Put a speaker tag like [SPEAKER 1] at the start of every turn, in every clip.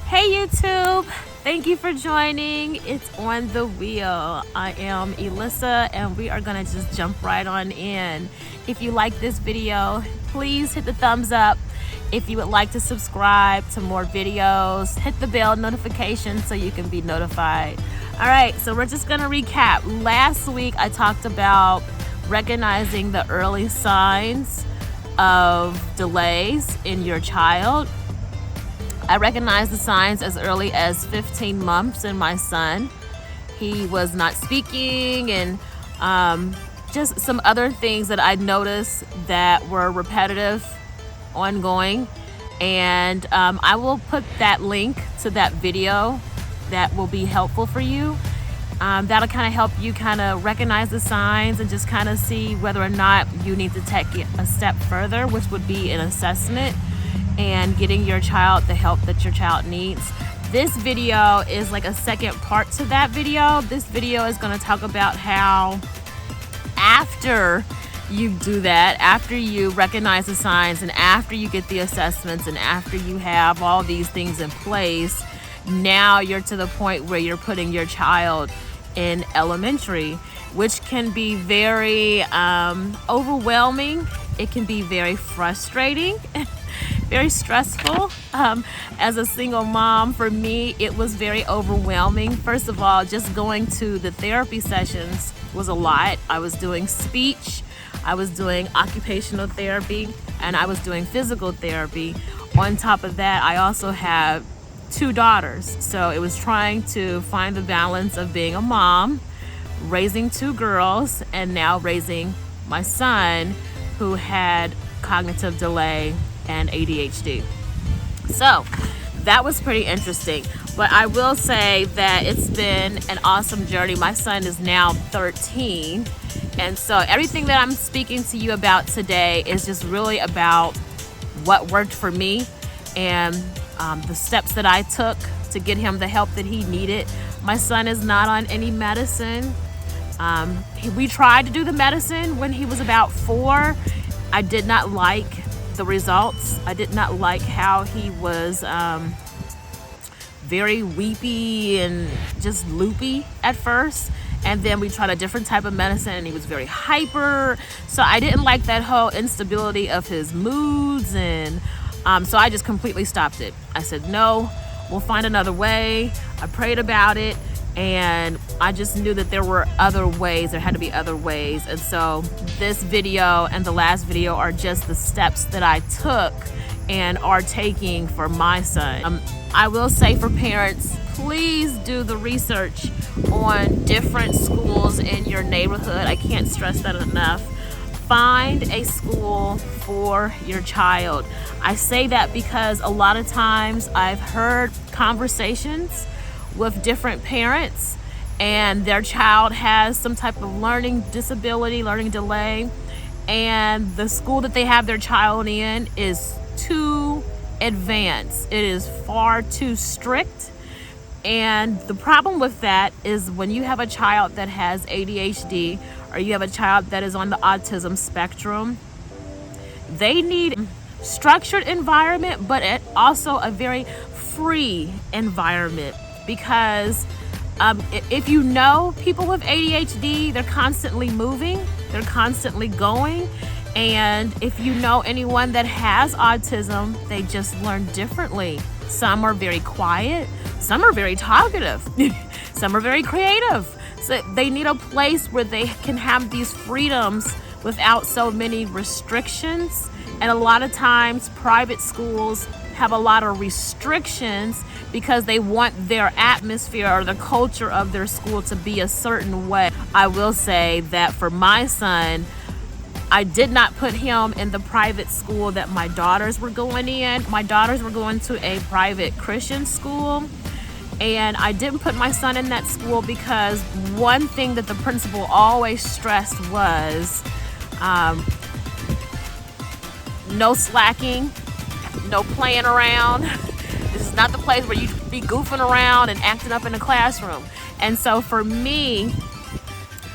[SPEAKER 1] Hey YouTube, thank you for joining. It's On the Wheel. I am Elissa and we are gonna just jump right on in. If you like this video, please hit the thumbs up. If you would like to subscribe to more videos, hit the bell notification so you can be notified. All right, so we're just gonna recap. Last week I talked about recognizing the early signs of delays in your child. I recognized the signs as early as 15 months in my son. He was not speaking and just some other things that I noticed that were repetitive, ongoing. And I will put that link to that video that will be helpful for you. That'll kind of help you kind of recognize the signs and just kind of see whether or not you need to take it a step further, which would be an assessment and getting your child the help that your child needs. This video is like a second part to that video. This video is going to talk about how after you do that, after you recognize the signs and after you get the assessments and after you have all these things in place, now you're to the point where you're putting your child in elementary, which can be very overwhelming. It can be very frustrating, very stressful. As a single mom, for me, it was very overwhelming. First of all, just going to the therapy sessions was a lot. I was doing speech, I was doing occupational therapy, and I was doing physical therapy. On top of that, I also have 2 daughters. So it was trying to find the balance of being a mom, raising 2 girls, and now raising my son who had cognitive delay and ADHD. So that was pretty interesting. But I will say that it's been an awesome journey. My son is now 13. And so everything that I'm speaking to you about today is just really about what worked for me and the steps that I took to get him the help that he needed. My son is not on any medicine. We tried to do the medicine when he was about 4. I did not like the results. I did not like how he was very weepy and just loopy at first. And then we tried a different type of medicine and he was very hyper. So I didn't like that whole instability of his moods, and so I just completely stopped it. I said, no, we'll find another way. I prayed about it and I just knew that there were other ways. There had to be other ways. And so this video and the last video are just the steps that I took and are taking for my son. I will say for parents, please do the research on different schools in your neighborhood. I can't stress that enough. Find a school for your child. I say that because a lot of times I've heard conversations with different parents and their child has some type of learning disability, learning delay, and the school that they have their child in is too advanced. It is far too strict. And the problem with that is when you have a child that has ADHD or you have a child that is on the autism spectrum, they need structured environment, but also a very free environment. Because if you know people with ADHD, they're constantly moving, they're constantly going. And if you know anyone that has autism, they just learn differently. Some are very quiet, some are very talkative, some are very creative. So they need a place where they can have these freedoms without so many restrictions. And a lot of times private schools have a lot of restrictions because they want their atmosphere or the culture of their school to be a certain way. I will say that for my son, I did not put him in the private school that my daughters were going in. My daughters were going to a private Christian school, and I didn't put my son in that school because one thing that the principal always stressed was no slacking, no playing around. This is not the place where you be goofing around and acting up in the classroom. And so for me,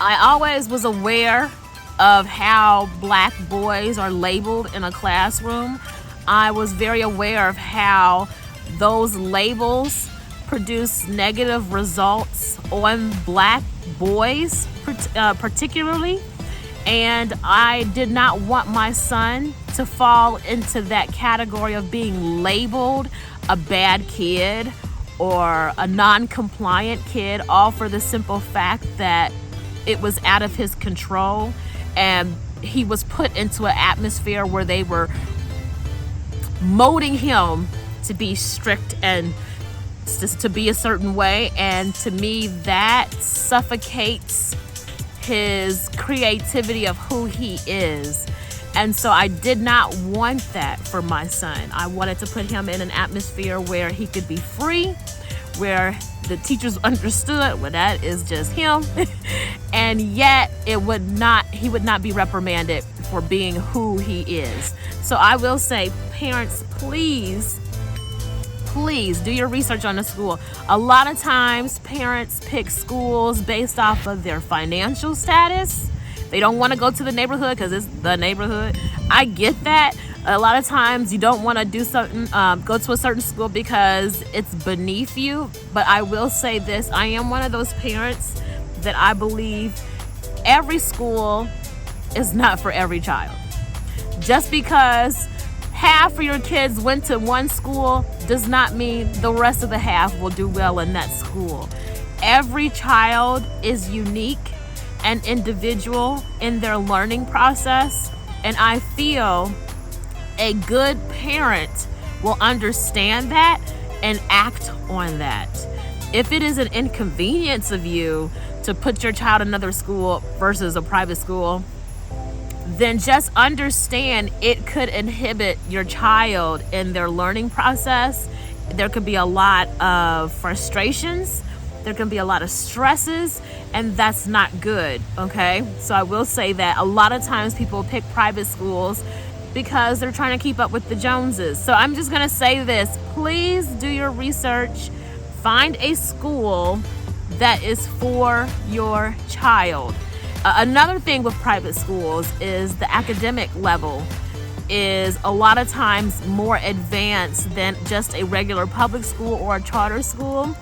[SPEAKER 1] I always was aware of how Black boys are labeled in a classroom. I was very aware of how those labels produce negative results on Black boys, particularly. And I did not want my son to fall into that category of being labeled a bad kid or a non-compliant kid, all for the simple fact that it was out of his control and he was put into an atmosphere where they were molding him to be strict and to be a certain way. And to me, that suffocates his creativity of who he is. And so I did not want that for my son. I wanted to put him in an atmosphere where he could be free, where the teachers understood, well, that is just him. And yet he would not be reprimanded for being who he is. So I will say, parents, please do your research on the school. A lot of times parents pick schools based off of their financial status. They don't want to go to the neighborhood because it's the neighborhood. I get that. A lot of times you don't want to do something, go to a certain school because it's beneath you. But I will say this, I am one of those parents that I believe every school is not for every child. Just because half of your kids went to one school does not mean the rest of the half will do well in that school. Every child is unique and individual in their learning process, and I feel a good parent will understand that and act on that. If it is an inconvenience of you to put your child in another school versus a private school, then just understand it could inhibit your child in their learning process. There could be a lot of frustrations. There can be a lot of stresses, and that's not good, okay? So I will say that a lot of times people pick private schools because they're trying to keep up with the Joneses. So I'm just gonna say this, please do your research. Find a school that is for your child. Another thing with private schools is the academic level is a lot of times more advanced than just a regular public school or a charter school.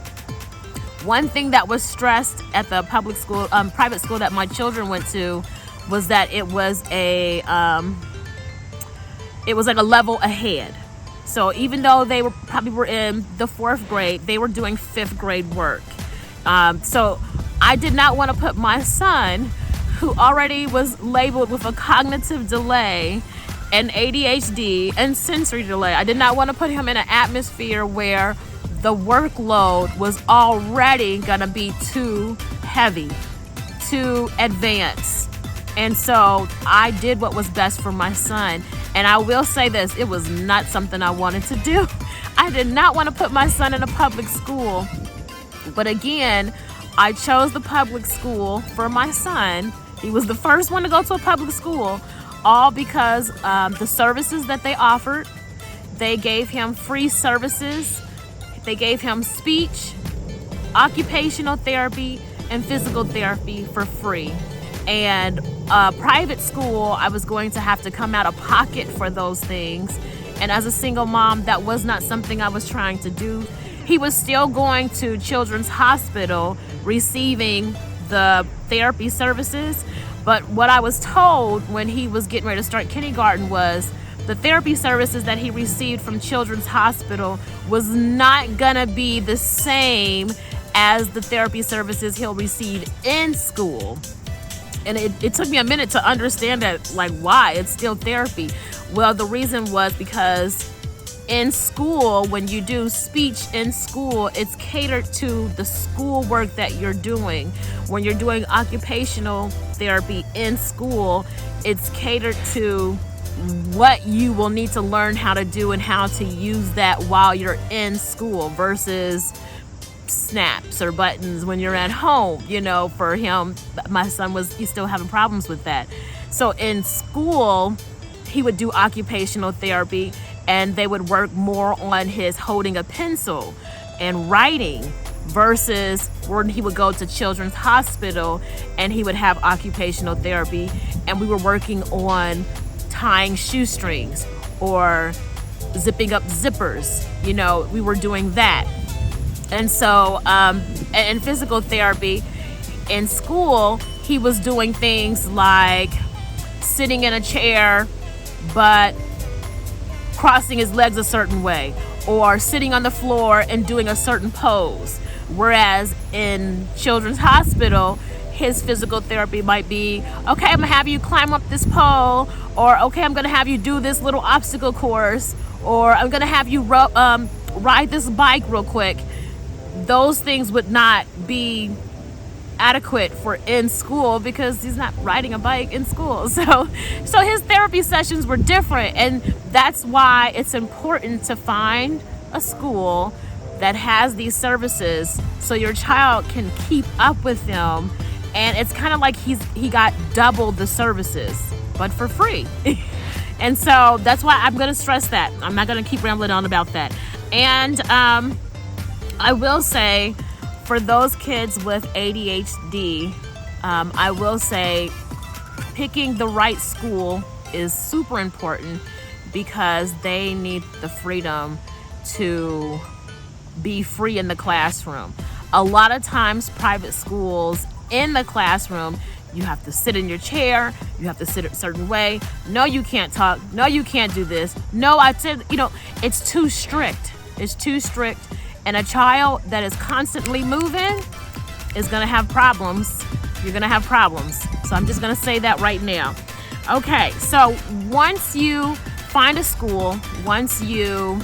[SPEAKER 1] One thing that was stressed at the public school, private school that my children went to, was that it was like a level ahead. So even though they probably were in the 4th grade, they were doing 5th grade work. So I did not want to put my son, who already was labeled with a cognitive delay and ADHD and sensory delay, I did not want to put him in an atmosphere where the workload was already gonna be too heavy, too advanced. And so I did what was best for my son. And I will say this, it was not something I wanted to do. I did not want to put my son in a public school. But again, I chose the public school for my son. He was the first one to go to a public school, all because the services that they offered. They gave him free services. They gave him speech, occupational therapy, and physical therapy for free. And private school, I was going to have to come out of pocket for those things. And as a single mom, that was not something I was trying to do. He was still going to Children's Hospital, receiving the therapy services. But what I was told when he was getting ready to start kindergarten was the therapy services that he received from Children's Hospital was not gonna be the same as the therapy services he'll receive in school. And it took me a minute to understand that, like, why? It's still therapy. Well, the reason was because in school, when you do speech in school, it's catered to the school work that you're doing. When you're doing occupational therapy in school, it's catered to what you will need to learn how to do and how to use that while you're in school versus snaps or buttons when you're at home. You know, for him, my son he's still having problems with that. So in school, he would do occupational therapy and they would work more on his holding a pencil and writing versus when he would go to Children's Hospital and he would have occupational therapy and we were working on tying shoestrings or zipping up zippers. We were doing that. And so, in physical therapy, in school, he was doing things like sitting in a chair, but crossing his legs a certain way, or sitting on the floor and doing a certain pose. Whereas in Children's Hospital, his physical therapy might be, okay, I'm gonna have you climb up this pole, or okay, I'm gonna have you do this little obstacle course, or I'm gonna have you ride this bike real quick. Those things would not be adequate for in school because he's not riding a bike in school. So his therapy sessions were different, and that's why it's important to find a school that has these services so your child can keep up with them. And it's kind of like he got double the services, but for free. And so that's why I'm going to stress that. I'm not going to keep rambling on about that. And I will say, for those kids with ADHD, I will say picking the right school is super important because they need the freedom to be free in the classroom. A lot of times, private schools in the classroom, you have to sit in your chair, you have to sit a certain way. No, you can't talk. No, you can't do this. No, I said, it's too strict. It's too strict. And a child that is constantly moving is going to have problems. You're going to have problems. So I'm just going to say that right now. Okay, so once you find a school, once you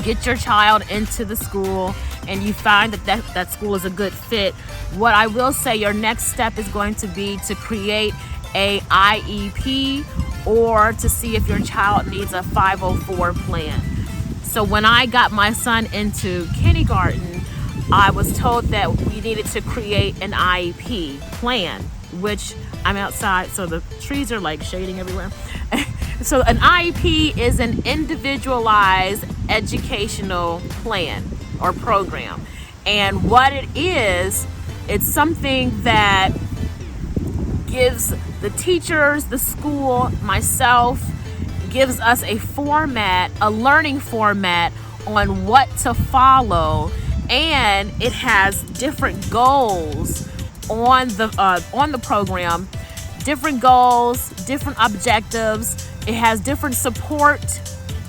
[SPEAKER 1] get your child into the school and you find that school is a good fit, what I will say your next step is going to be to create a IEP or to see if your child needs a 504 plan. So when I got my son into kindergarten, I was told that we needed to create an IEP plan, which I'm outside, so the trees are like shading everywhere. So an IEP is an individualized educational plan or program. And what it is, it's something that gives the teachers, the school, myself, gives us a format, a learning format on what to follow, and it has different goals on the program, different goals, different objectives. It has different support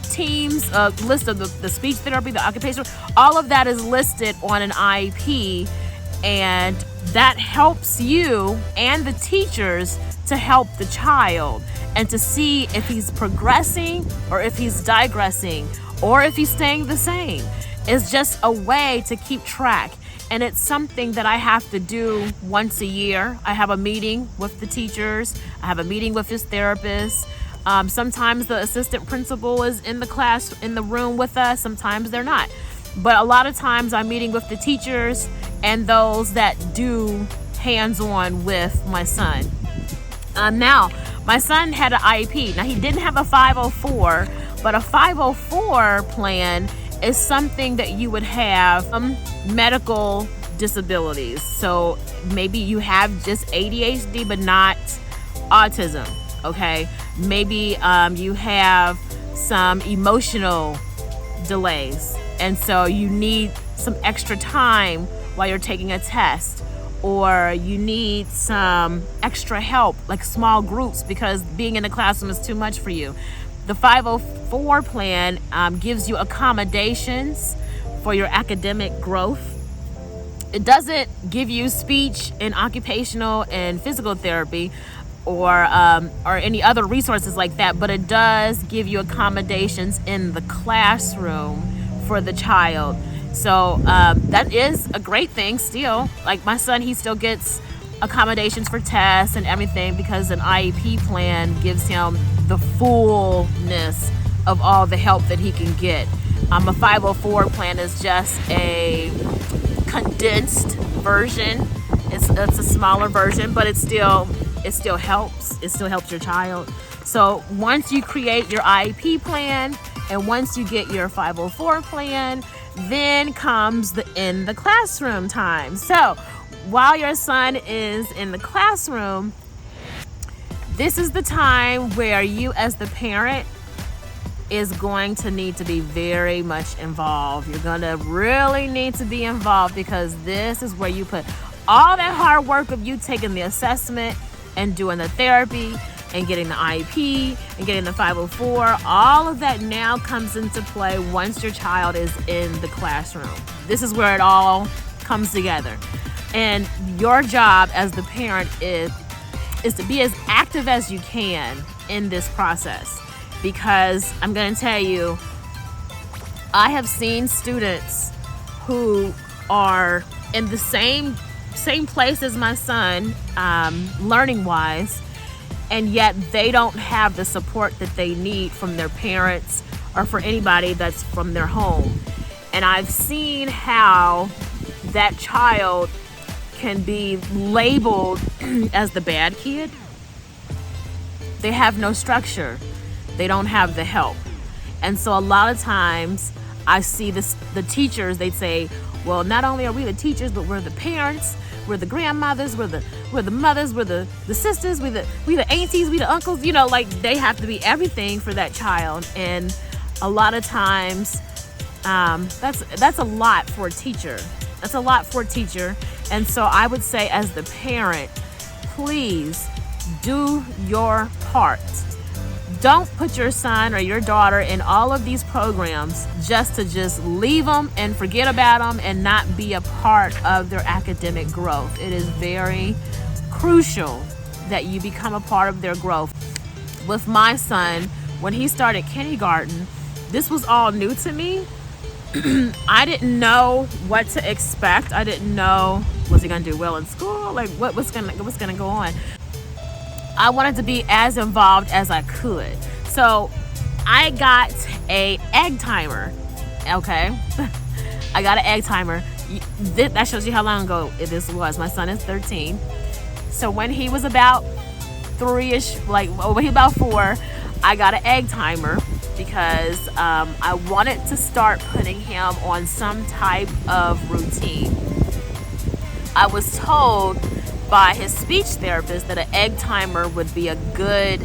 [SPEAKER 1] teams, a list of the speech therapy, the occupational, all of that is listed on an IEP, and that helps you and the teachers to help the child and to see if he's progressing or if he's digressing or if he's staying the same. It's just a way to keep track. And it's something that I have to do once a year. I have a meeting with the teachers. I have a meeting with his therapist. Sometimes the assistant principal is in the class, in the room with us. Sometimes they're not. But a lot of times I'm meeting with the teachers and those that do hands-on with my son. Now, my son had an IEP. Now, he didn't have a 504, but a 504 plan is something that you would have medical disabilities. So maybe you have just ADHD, but not autism, okay? Maybe you have some emotional delays, and so you need some extra time while you're taking a test, or you need some extra help, like small groups, because being in the classroom is too much for you. The 504 plan gives you accommodations for your academic growth. It doesn't give you speech and occupational and physical therapy or any other resources like that, but it does give you accommodations in the classroom for the child. So that is a great thing still. Like my son, he still gets accommodations for tests and everything because an IEP plan gives him the fullness of all the help that he can get. A 504 plan is just a condensed version. It's a smaller version, but it still helps. It still helps your child. So once you create your IEP plan and once you get your 504 plan, then comes the in the classroom time. So while your son is in the classroom, this is the time where you as the parent is going to need to be very much involved. You're going to really need to be involved, because this is where you put all that hard work of you taking the assessment and doing the therapy and getting the IEP and getting the 504. All of that now comes into play once your child is in the classroom. This is where it all comes together. And your job as the parent is to be as active as you can in this process. Because I'm going to tell you, I have seen students who are in the same place as my son, learning wise, and yet they don't have the support that they need from their parents or for anybody that's from their home. And I've seen how that child can be labeled as the bad kid. They have no structure. They don't have the help. And so a lot of times I see the teachers, they'd say, well, not only are we the teachers, but we're the parents, we're the grandmothers, we're the mothers, we're the sisters, we the aunties, we the uncles, like they have to be everything for that child. And a lot of times that's a lot for a teacher. That's a lot for a teacher. And so I would say, as the parent, please do your part. Don't put your son or your daughter in all of these programs just to leave them and forget about them and not be a part of their academic growth. It is very crucial that you become a part of their growth. With my son, when he started kindergarten, this was all new to me. I didn't know what to expect. I didn't know, was he going to do well in school? Like what's going to go on? I wanted to be as involved as I could. So I got a egg timer. Okay. I got an egg timer. That shows you how long ago this was. My son is 13. So when he was about 3-ish, when he was about 4, I got an egg timer because I wanted to start putting him on some type of routine. I was told by his speech therapist that an egg timer would be a good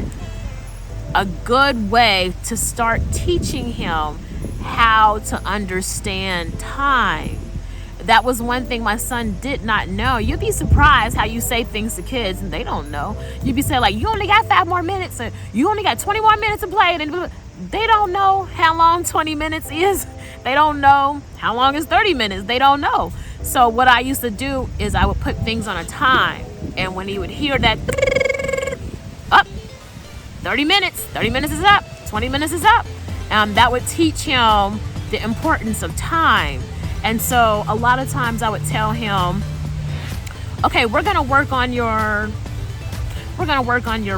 [SPEAKER 1] way to start teaching him how to understand time. That was one thing my son did not know. You'd be surprised how you say things to kids and they don't know. You'd be saying, like, you only got 5 more minutes, or you only got 20 more minutes to play. And they don't know how long 20 minutes is. They don't know how long is 30 minutes. They don't know. So what I used to do is I would put things on a time. And when he would hear that, up, 30 minutes is up, 20 minutes is up. That would teach him the importance of time. And so a lot of times I would tell him, okay, we're going to work on your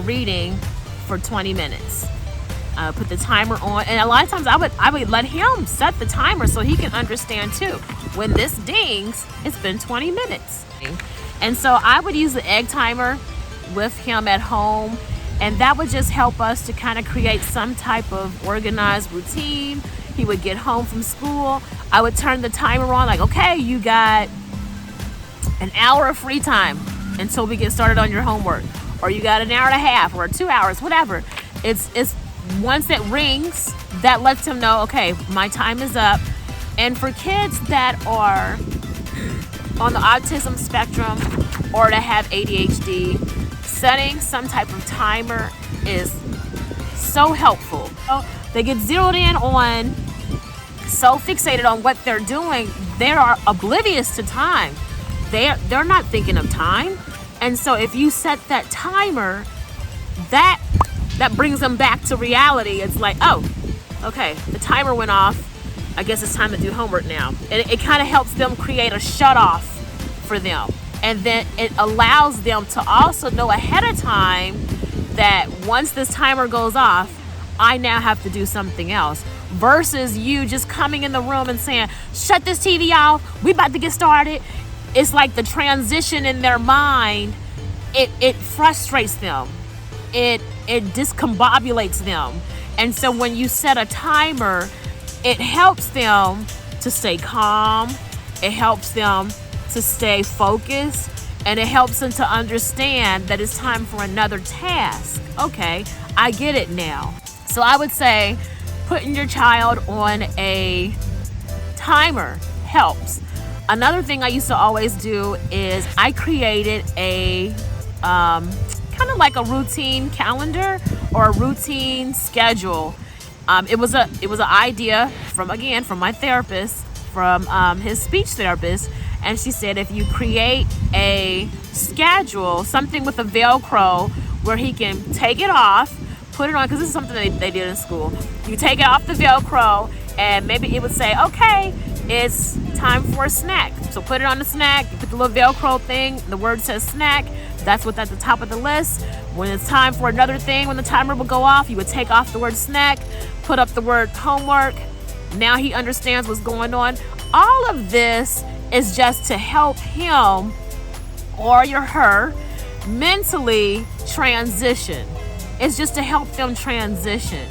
[SPEAKER 1] reading for 20 minutes. Put the timer on. And a lot of times I would let him set the timer so he can understand too. When this dings, it's been 20 minutes. And so I would use the egg timer with him at home. And that would just help us to kind of create some type of organized routine. He would get home from school. I would turn the timer on, like, okay, you got an hour of free time until we get started on your homework. Or you got an hour and a half or 2 hours, whatever. It's once it rings, that lets him know, okay, my time is up. And for kids that are on the autism spectrum or that have ADHD, setting some type of timer is so helpful. So they get zeroed in on, so fixated on what they're doing, they are oblivious to time. They're not thinking of time. And so if you set that timer, that brings them back to reality. It's like, oh, okay, the timer went off. I guess it's time to do homework now. And it kind of helps them create a shut off for them. And then it allows them to also know ahead of time that once this timer goes off, I now have to do something else. Versus you just coming in the room and saying, shut this TV off, we about to get started. It's like the transition in their mind, it frustrates them. It discombobulates them. And so when you set a timer, it helps them to stay calm. It helps them to stay focused. And it helps them to understand that it's time for another task. Okay, I get it now. So I would say, putting your child on a timer helps. Another thing I used to always do is I created a kind of like a routine calendar or a routine schedule. It was an idea from my therapist, from his speech therapist, and she said if you create a schedule, something with a Velcro where he can take it off, put it on, because this is something they did in school. You take it off the Velcro, and maybe it would say, okay, it's time for a snack. So put it on the snack, you put the little Velcro thing, the word says snack, that's what's at the top of the list. When it's time for another thing, when the timer would go off, you would take off the word snack, put up the word homework. Now he understands what's going on. All of this is just to help him or her mentally transition. It's just to help them transition.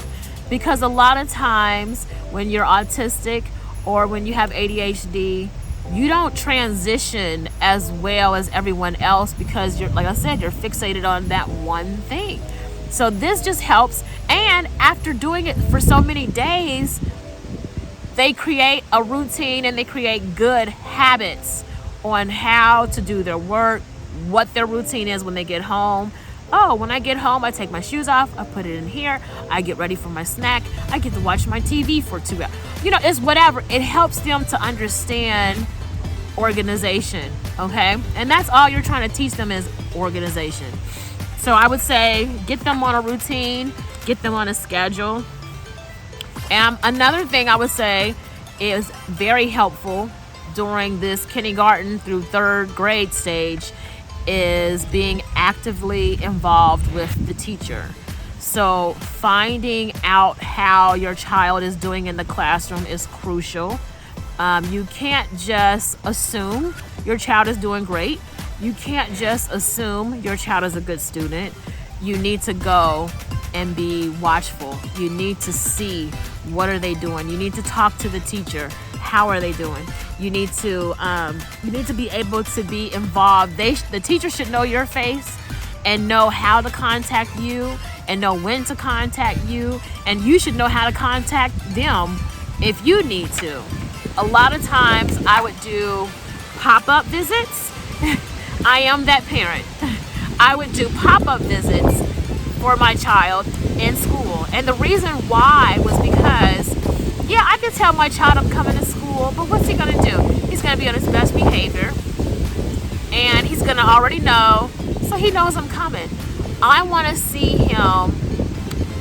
[SPEAKER 1] Because a lot of times when you're autistic or when you have ADHD, you don't transition as well as everyone else because you're, like I said, you're fixated on that one thing. So this just helps. And after doing it for so many days, they create a routine and they create good habits on how to do their work, what their routine is when they get home. Oh, when I get home, I take my shoes off, I put it in here, I get ready for my snack, I get to watch my TV for 2 hours. It's whatever. It helps them to understand organization, okay? And that's all you're trying to teach them is organization. So I would say get them on a routine, get them on a schedule. And another thing I would say is very helpful during this kindergarten through 3rd grade stage is being actively involved with the teacher. So finding out how your child is doing in the classroom is crucial. You can't just assume your child is doing great. You can't just assume your child is a good student. You need to go and be watchful. You need to see what are they doing. You need to talk to the teacher. How are they doing? You need to be able to be involved. The teacher should know your face and know how to contact you and know when to contact you, and you should know how to contact them if you need to. A lot of times I would do pop-up visits. I am that parent. I would do pop-up visits for my child in school. And the reason why was because, I could tell my child I'm coming to school, but what's he gonna do? He's gonna be on his best behavior and he's gonna already know, so he knows I'm coming. I wanna see him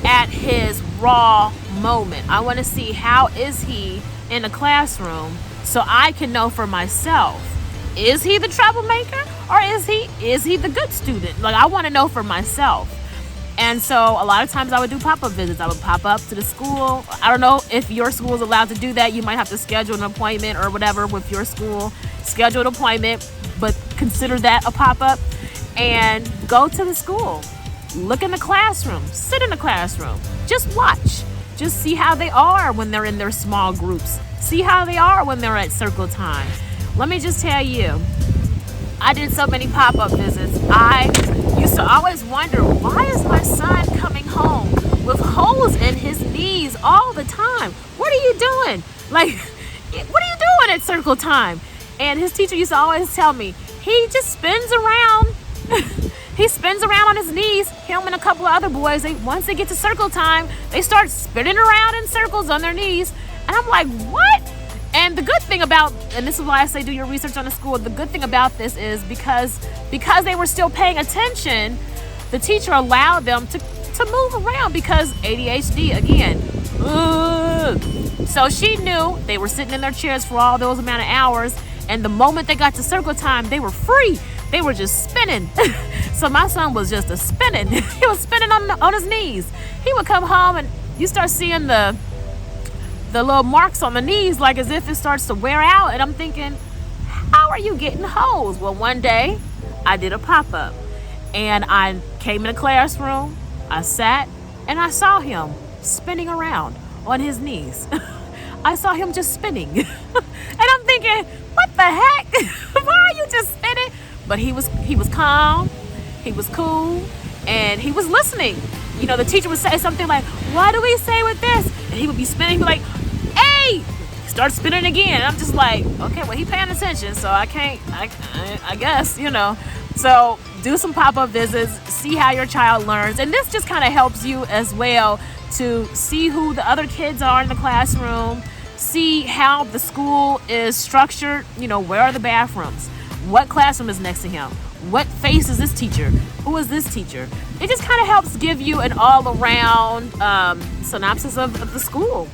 [SPEAKER 1] at his raw moment. I wanna see how is he in the classroom so I can know for myself. Is he the troublemaker or is he the good student? Like, I want to know for myself. And so a lot of times I would do pop-up visits. I would pop up to the school. I don't know if your school is allowed to do that. You might have to schedule an appointment or whatever with your school. Schedule an appointment, but consider that a pop-up. And go to the school. Look in the classroom. Sit in the classroom. Just watch. Just see how they are when they're in their small groups. See how they are when they're at circle time. Let me just tell you, I did so many pop-up visits. I used to always wonder, why is my son coming home with holes in his knees all the time? What are you doing? Like, what are you doing at circle time? And his teacher used to always tell me, he just spins around. He spins around on his knees. Him and a couple of other boys, once they get to circle time, they start spinning around in circles on their knees. And I'm like, what? And the good thing about, and this is why I say do your research on the school, the good thing about this is because they were still paying attention, the teacher allowed them to move around because ADHD, again. So she knew they were sitting in their chairs for all those amount of hours, and the moment they got to circle time, they were free. They were just spinning. So my son was just a spinning. He was spinning on his knees. He would come home and you start seeing the little marks on the knees, like as if it starts to wear out. And I'm thinking, how are you getting holes? Well, one day I did a pop-up and I came in the classroom, I sat, and I saw him spinning around on his knees. I saw him just spinning. And I'm thinking, what the heck? Why are you just spinning? But he was calm, he was cool, and he was listening. You know, the teacher would say something like, what do we say with this? and he would be spinning, like, hey, start spinning again. And I'm just like, okay, well, he paying attention, so I can't, I guess, you know. So do some pop-up visits, see how your child learns. And this just kind of helps you as well to see who the other kids are in the classroom, see how the school is structured, you know, where are the bathrooms, what classroom is next to him, what face is this teacher, who is this teacher. It just kind of helps give you an all-around synopsis of the school.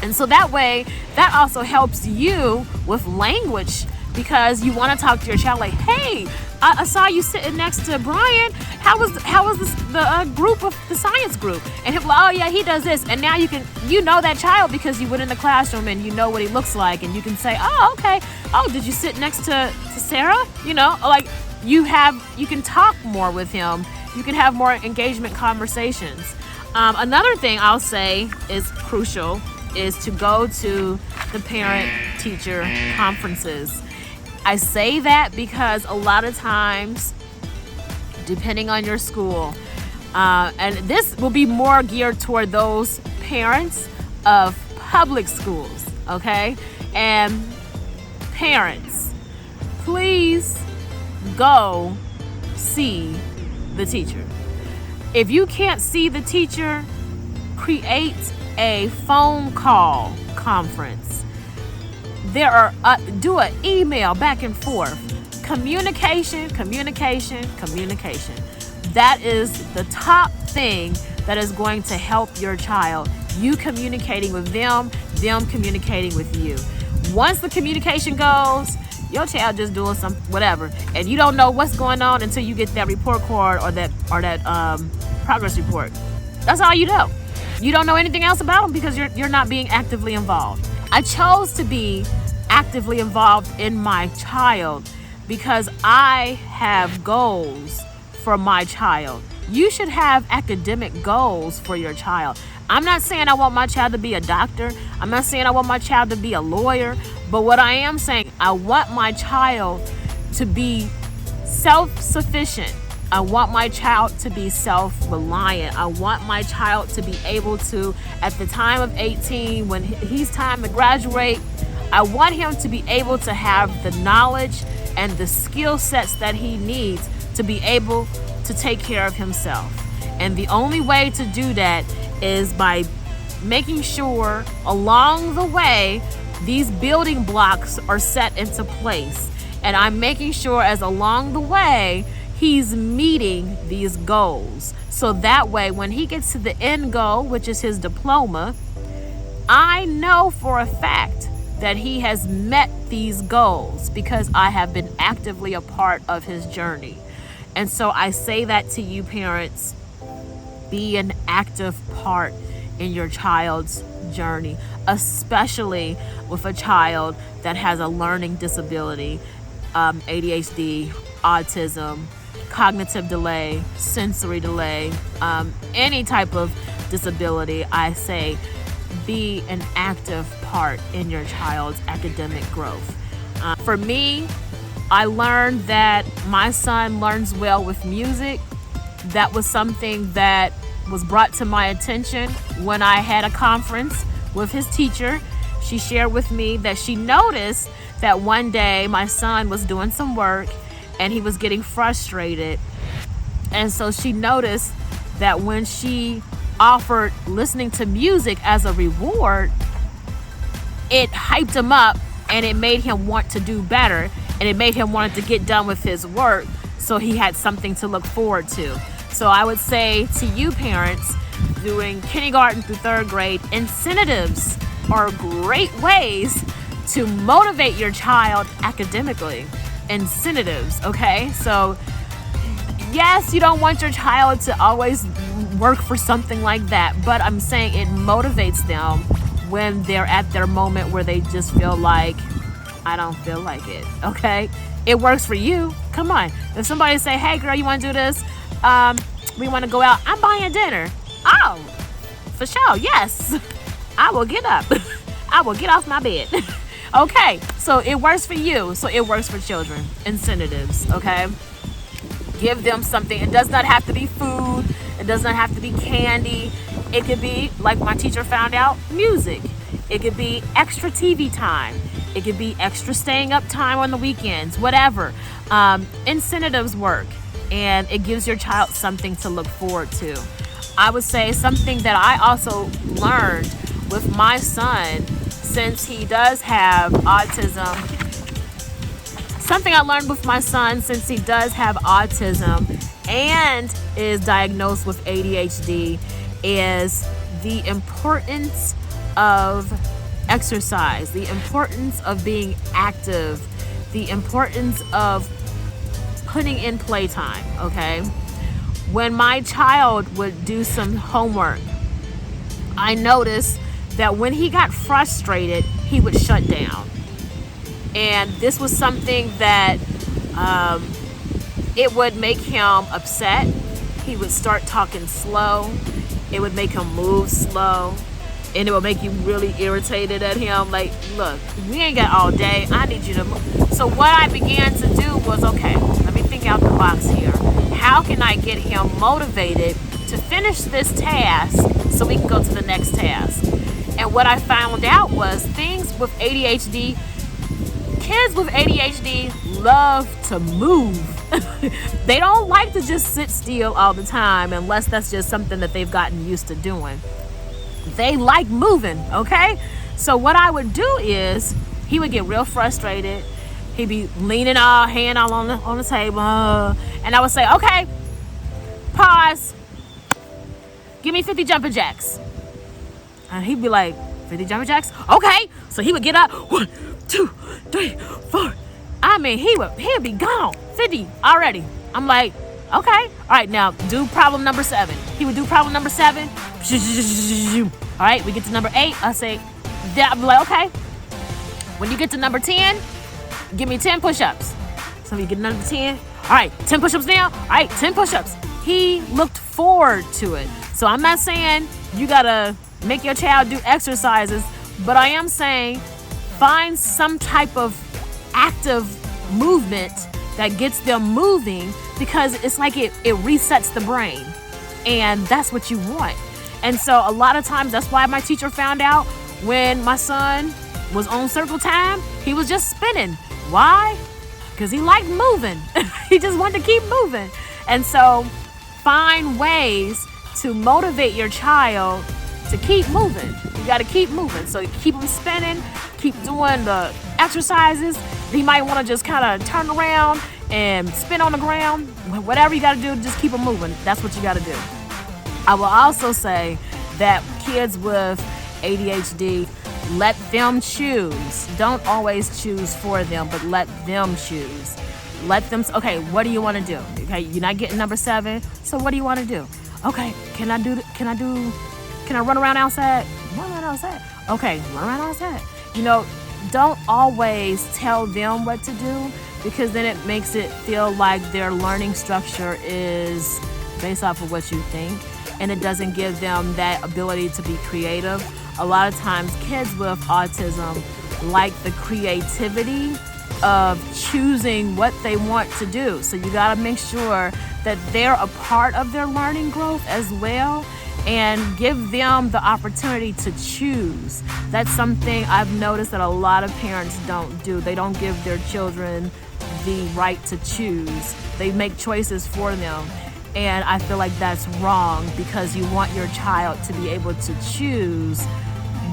[SPEAKER 1] And so that way, that also helps you with language, because you want to talk to your child like, hey, I saw you sitting next to Brian. How was the group of the science group? And he'll be like, oh yeah, he does this. And now you know that child because you went in the classroom and you know what he looks like, and you can say, oh, okay. Oh, did you sit next to Sarah? You know, like you can talk more with him. You can have more engagement conversations. Another thing I'll say is crucial is to go to the parent-teacher conferences. I say that because a lot of times, depending on your school, and this will be more geared toward those parents of public schools, okay? And parents, please go see the teacher. If you can't see the teacher, create a phone call conference. Do an email back and forth. Communication. That is the top thing that is going to help your child. You communicating with them communicating with you. Once the communication goes, your child just doing some whatever, and you don't know what's going on until you get that report card or that progress report. That's all you know. You don't know anything else about them because you're not being actively involved. I chose to be actively involved in my child because I have goals for my child. You should have academic goals for your child. I'm not saying I want my child to be a doctor. I'm not saying I want my child to be a lawyer. But what I am saying, I want my child to be self-sufficient. I want my child to be self-reliant. I want my child to be able to, at the time of 18, when he's time to graduate, I want him to be able to have the knowledge and the skill sets that he needs to be able to take care of himself. And the only way to do that is by making sure along the way these building blocks are set into place. And I'm making sure as along the way he's meeting these goals. So that way when he gets to the end goal, which is his diploma, I know for a fact that he has met these goals because I have been actively a part of his journey. And so I say that to you parents, be an active part in your child's journey, especially with a child that has a learning disability, ADHD, autism, cognitive delay, sensory delay, any type of disability. I say be an active part in your child's academic growth. For me, I learned that my son learns well with music. That was something that was brought to my attention when I had a conference with his teacher. She shared with me that she noticed that one day my son was doing some work and he was getting frustrated. And so she noticed that when she offered listening to music as a reward, it hyped him up and it made him want to do better, and it made him want to get done with his work so he had something to look forward to. So I would say to you parents, doing kindergarten through third grade, incentives are great ways to motivate your child academically. Incentives, okay? So yes, you don't want your child to always work for something like that, but I'm saying it motivates them when they're at their moment where they just feel like, I don't feel like it, okay? It works for you. Come on. If somebody say, hey girl, you want to do this? We want to go out. I'm buying dinner. Oh, for sure. Yes. I will get up. I will get off my bed. Okay. So it works for you. So it works for children. Incentives. Okay. Give them something. It does not have to be food. It does not have to be candy. It could be, like my teacher found out, music. It could be extra TV time. It could be extra staying up time on the weekends, whatever. Incentives work, and it gives your child something to look forward to. I would say something that I also learned with my son, since he does have autism, and is diagnosed with ADHD, is the importance of exercise, the importance of being active, the importance of putting in playtime, okay? When my child would do some homework, I noticed that when he got frustrated, he would shut down. And this was something that it would make him upset. He would start talking slow. It would make him move slow. And it would make you really irritated at him. Like, look, we ain't got all day. I need you to move. So what I began to do was, okay, let me think out the box here. How can I get him motivated to finish this task so we can go to the next task? And what I found out was things with ADHD, kids with ADHD love to move. They don't like to just sit still all the time unless that's just something that they've gotten used to doing. They like moving, okay? So what I would do is he would get real frustrated. He'd be leaning all hand all on the table, and I would say, okay, pause. Give me 50 jumping jacks. And he'd be like, 50 jumping jacks? Okay. So he would get up. 1, 2, 3, 4. I mean, he'd be gone. 50 already. I'm like, okay. All right, now do problem number 7. He would do problem number 7. All right, we get to number 8. I say, I'd be like, okay. When you get to number 10, give me 10 push-ups. So we get number 10. All right, 10 push-ups now. All right, 10 push-ups. He looked forward to it. So I'm not saying you gotta make your child do exercises, but I am saying find some type of active movement that gets them moving, because it's like it resets the brain, and that's what you want. And so a lot of times, that's why my teacher found out when my son was on circle time, he was just spinning. Why? Because he liked moving. He just wanted to keep moving. And so find ways to motivate your child to keep moving. You got to keep moving. So keep them spinning, keep doing the exercises. He might want to just kind of turn around and spin on the ground. Whatever you got to do, just keep them moving. That's what you got to do. I will also say that kids with ADHD, let them choose. Don't always choose for them, but let them choose. Let them, okay, what do you want to do? Okay, you're not getting number 7, so what do you want to do? Okay, can I run around outside? Run around outside. Okay, run around outside. You know, don't always tell them what to do, because then it makes it feel like their learning structure is based off of what you think, and it doesn't give them that ability to be creative. A lot of times kids with autism like the creativity of choosing what they want to do. So you got to make sure that they're a part of their learning growth as well, and give them the opportunity to choose. That's something I've noticed that a lot of parents don't do. They don't give their children the right to choose. They make choices for them. And I feel like that's wrong, because you want your child to be able to choose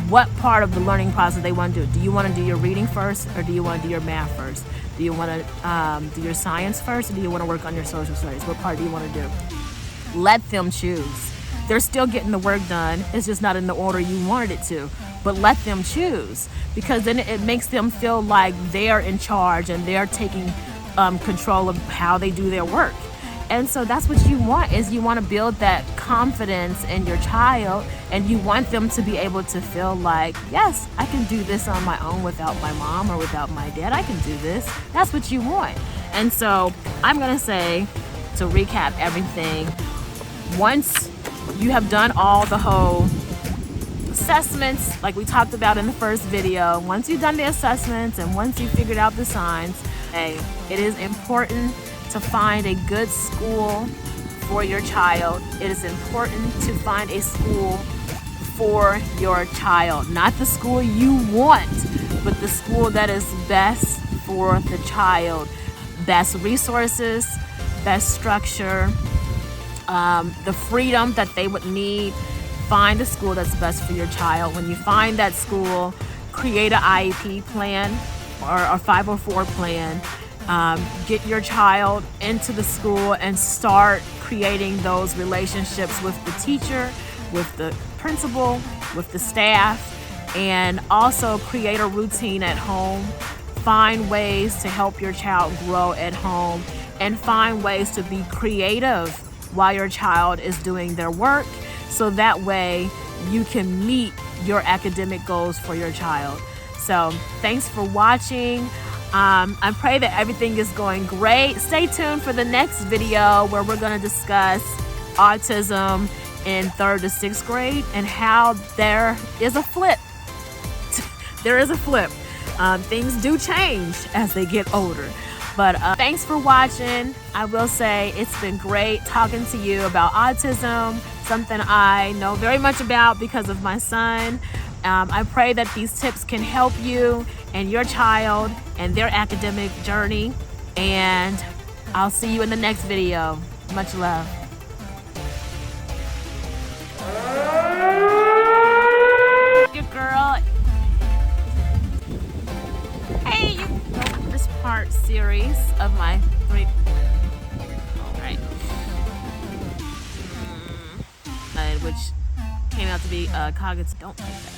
[SPEAKER 1] what part of the learning process they want to do. Do you want to do your reading first, or do you want to do your math first? Do you want to do your science first, or do you want to work on your social studies? What part do you want to do? Let them choose. They're still getting the work done. It's just not in the order you wanted it to. But let them choose, because then it makes them feel like they're in charge and they're taking control of how they do their work. And so that's what you want, is you want to build that confidence in your child, and you want them to be able to feel like, yes, I can do this on my own without my mom or without my dad. I can do this. That's what you want. And so I'm going to say, to recap everything, once you have done all the whole assessments, like we talked about in the first video, once you've done the assessments and once you figured out the signs, it is important to find a good school for your child. It is important to find a school for your child, not the school you want, but the school that is best for the child. Best resources, best structure, the freedom that they would need. Find a school that's best for your child. When you find that school, create an IEP plan or a 504 plan. Get your child into the school and start creating those relationships with the teacher, with the principal, with the staff, and also create a routine at home. Find ways to help your child grow at home, and find ways to be creative while your child is doing their work, so that way you can meet your academic goals for your child. So thanks for watching. I pray that everything is going great. Stay tuned for the next video where we're going to discuss autism in 3rd to 6th grade and how there is a flip. There is a flip. Things do change as they get older. But thanks for watching. I will say it's been great talking to you about autism, something I know very much about because of my son. I pray that these tips can help you and your child and their academic journey. And I'll see you in the next video. Much love. Your girl. Hey, you know, this part series of my 3. All right. Which came out to be cognitive. Don't like that.